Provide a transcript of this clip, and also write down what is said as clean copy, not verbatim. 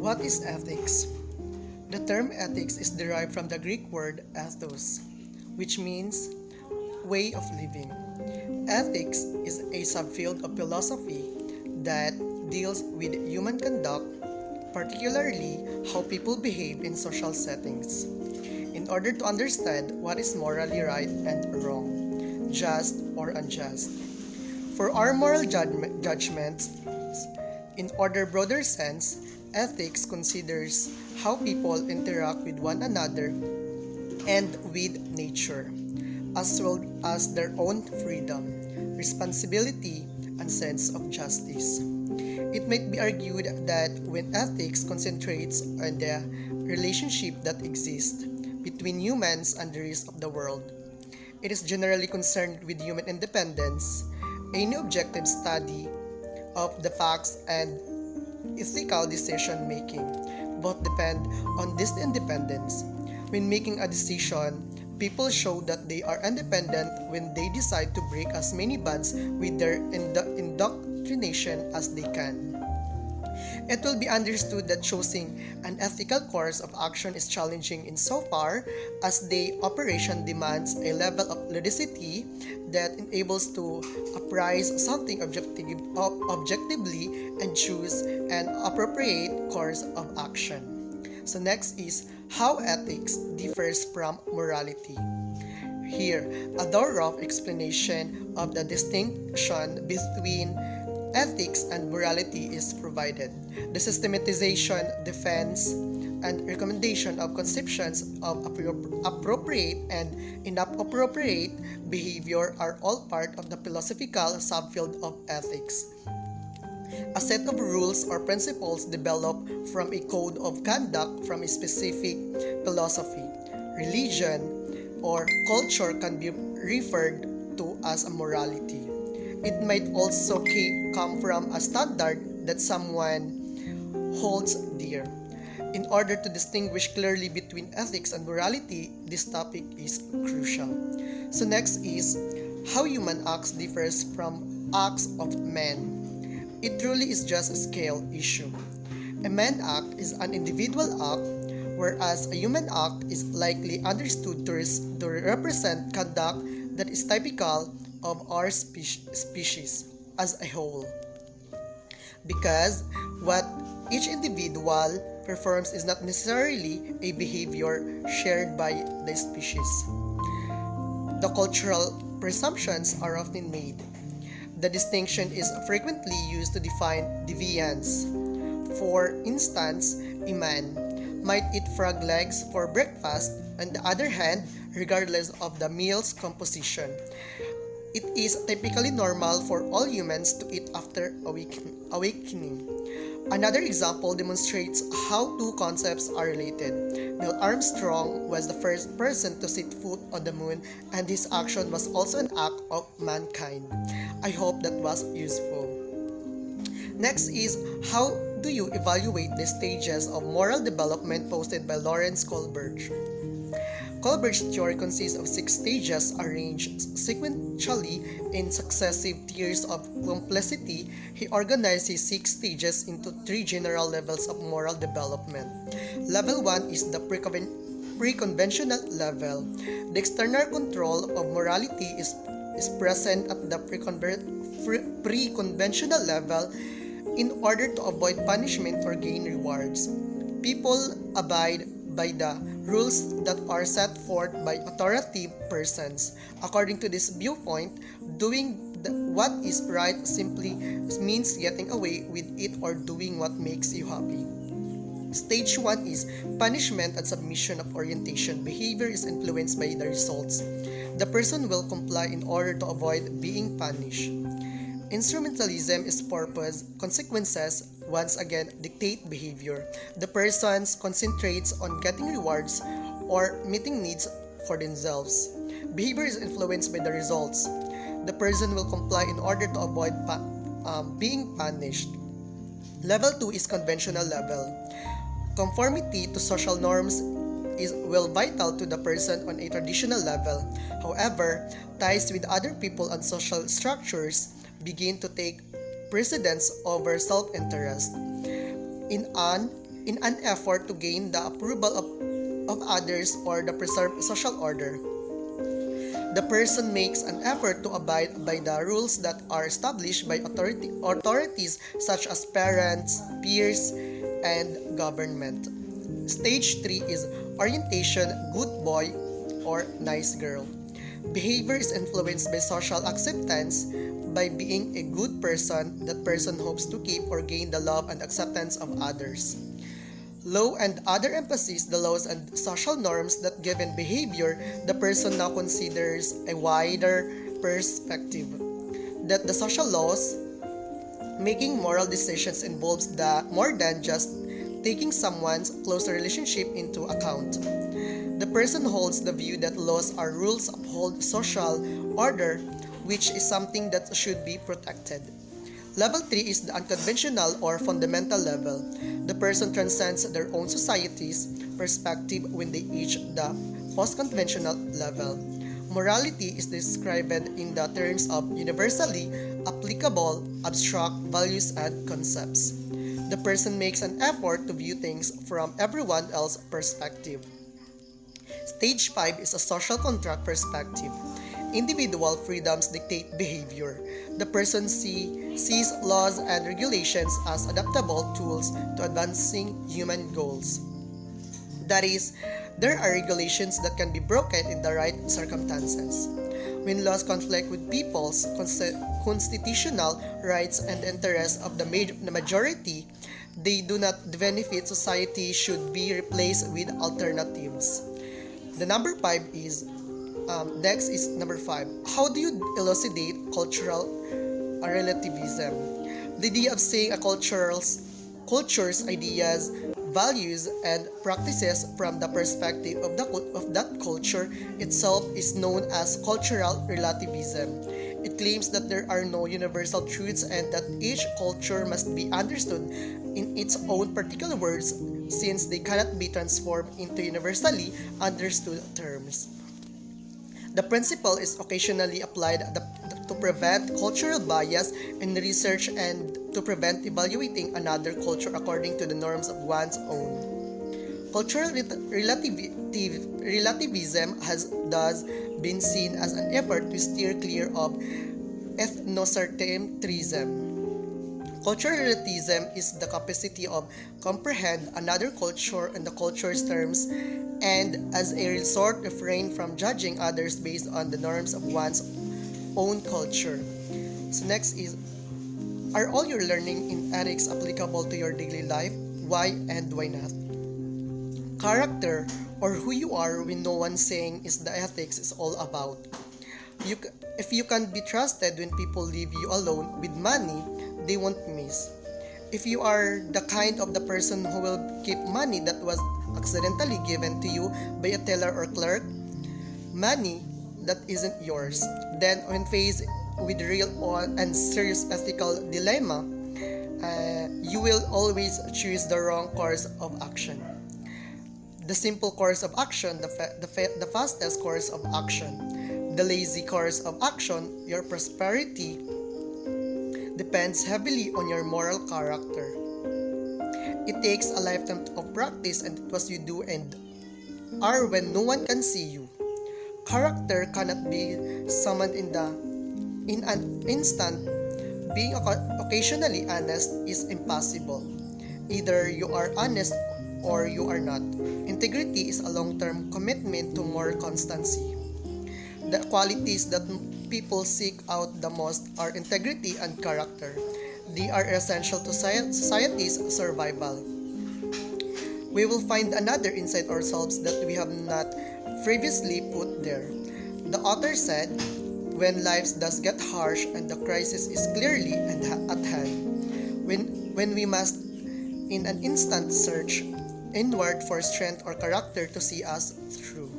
What is ethics? The term ethics is derived from the Greek word ethos, which means way of living. Ethics is a subfield of philosophy that deals with human conduct, particularly how people behave in social settings, in order to understand what is morally right and wrong, just or unjust. For our moral judgments, in other broader sense, ethics considers how people interact with one another and with nature, as well as their own freedom, responsibility, and sense of justice. It might be argued that when ethics concentrates on the relationship that exists between humans and the rest of the world, it is generally concerned with human independence. Any objective study of the facts and ethical decision making both depend on this independence. When making a decision, people show that they are independent when they decide to break as many bonds with their indoctrination as they can. It will be understood that choosing an ethical course of action is challenging insofar as the operation demands a level of ludicity that enables to appraise something objectively and choose an appropriate course of action. So next is how ethics differs from morality. Here, a thorough explanation of the distinction between ethics and morality is provided. The systematization, defense, and recommendation of conceptions of appropriate and inappropriate behavior are all part of the philosophical subfield of ethics. A set of rules or principles developed from a code of conduct from a specific philosophy, religion, or culture can be referred to as a morality. It might also come from a standard that someone holds dear. In order to distinguish clearly between ethics and morality, this topic is crucial. So next is how human acts differs from acts of men. It truly is just a scale issue. A man act is an individual act, whereas a human act is likely understood to represent conduct that is typical of our species as a whole. Because what each individual performs is not necessarily a behavior shared by the species. The cultural presumptions are often made. The distinction is frequently used to define deviance. For instance, a man might eat frog legs for breakfast, on the other hand, regardless of the meal's composition. It is typically normal for all humans to eat after awakening. Another example demonstrates how two concepts are related. Neil Armstrong was the first person to set foot on the moon, and his action was also an act of mankind. I hope that was useful. Next is how do you evaluate the stages of moral development posted by Lawrence Kohlberg. Kohlberg's theory consists of 6 stages arranged sequentially in successive tiers of complexity. He organized his 6 stages into 3 general levels of moral development. Level 1 is the pre-conventional level. The external control of morality is present at the pre-conventional level in order to avoid punishment or gain rewards. People abide by the rules that are set forth by authoritative persons. According to this viewpoint, doing what is right simply means getting away with it or doing what makes you happy. Stage 1 is punishment and submission of orientation. Behavior is influenced by the results. The person will comply in order to avoid being punished. Instrumentalism is purpose. Consequences once again dictate behavior. The person concentrates on getting rewards or meeting needs for themselves. Behavior is influenced by the results. The person will comply in order to avoid being punished. Level 2 is conventional level. Conformity to social norms is vital to the person on a traditional level. However, ties with other people and social structures begin to take precedence over self-interest. In an in an effort to gain the approval of others or the preserved social order. The person makes an effort to abide by the rules that are established by authorities such as parents, peers, and government. Stage 3 is orientation, good boy or nice girl. Behavior is influenced by social acceptance. By being a good person, that person hopes to keep or gain the love and acceptance of others. Law and other emphasis the laws and social norms that govern behavior, the person now considers a wider perspective. That the social laws making moral decisions involves more than just taking someone's closer relationship into account. The person holds the view that laws are rules uphold social order, which is something that should be protected. Level 3 is the unconventional or fundamental level. The person transcends their own society's perspective when they reach the post-conventional level. Morality is described in the terms of universally applicable abstract values and concepts. The person makes an effort to view things from everyone else's perspective. Stage 5 is a social contract perspective. Individual freedoms dictate behavior. The person sees laws and regulations as adaptable tools to advancing human goals. That is, there are regulations that can be broken in the right circumstances. When laws conflict with people's constitutional rights and interests of the majority, they do not benefit society should be replaced with alternatives. The number 5 is next is number 5. How do you elucidate cultural relativism? The idea of seeing a culture's ideas, values, and practices from the perspective of that culture itself is known as cultural relativism. It claims that there are no universal truths and that each culture must be understood in its own particular words, since they cannot be transformed into universally understood terms. The principle is occasionally applied to prevent cultural bias in research and to prevent evaluating another culture according to the norms of one's own. Cultural relativism has thus been seen as an effort to steer clear of ethnocentrism. Cultural relativism is the capacity of comprehend another culture and the culture's terms, and as a result refrain from judging others based on the norms of one's own culture. So next is, are all your learning in ethics applicable to your daily life? Why and why not? Character, or who you are when no one's saying is the ethics is all about. If you can be trusted when people leave you alone with money, they won't miss. If you are the kind of the person who will keep money that was accidentally given to you by a teller or clerk, money that isn't yours, then when faced with real and serious ethical dilemma, you will always choose the wrong course of action. The simple course of action, the fastest course of action, the lazy course of action, your prosperity depends heavily on your moral character. It takes a lifetime of practice, and it was you do and are when no one can see you. Character cannot be summoned in an instant. Being occasionally honest is impossible. Either you are honest or you are not. Integrity is a long-term commitment to moral constancy. The qualities that people seek out the most are integrity and character. They are essential to society's survival. We will find another inside ourselves that we have not previously put there. The author said, when life does get harsh and the crisis is clearly at hand, when we must in an instant search inward for strength or character to see us through.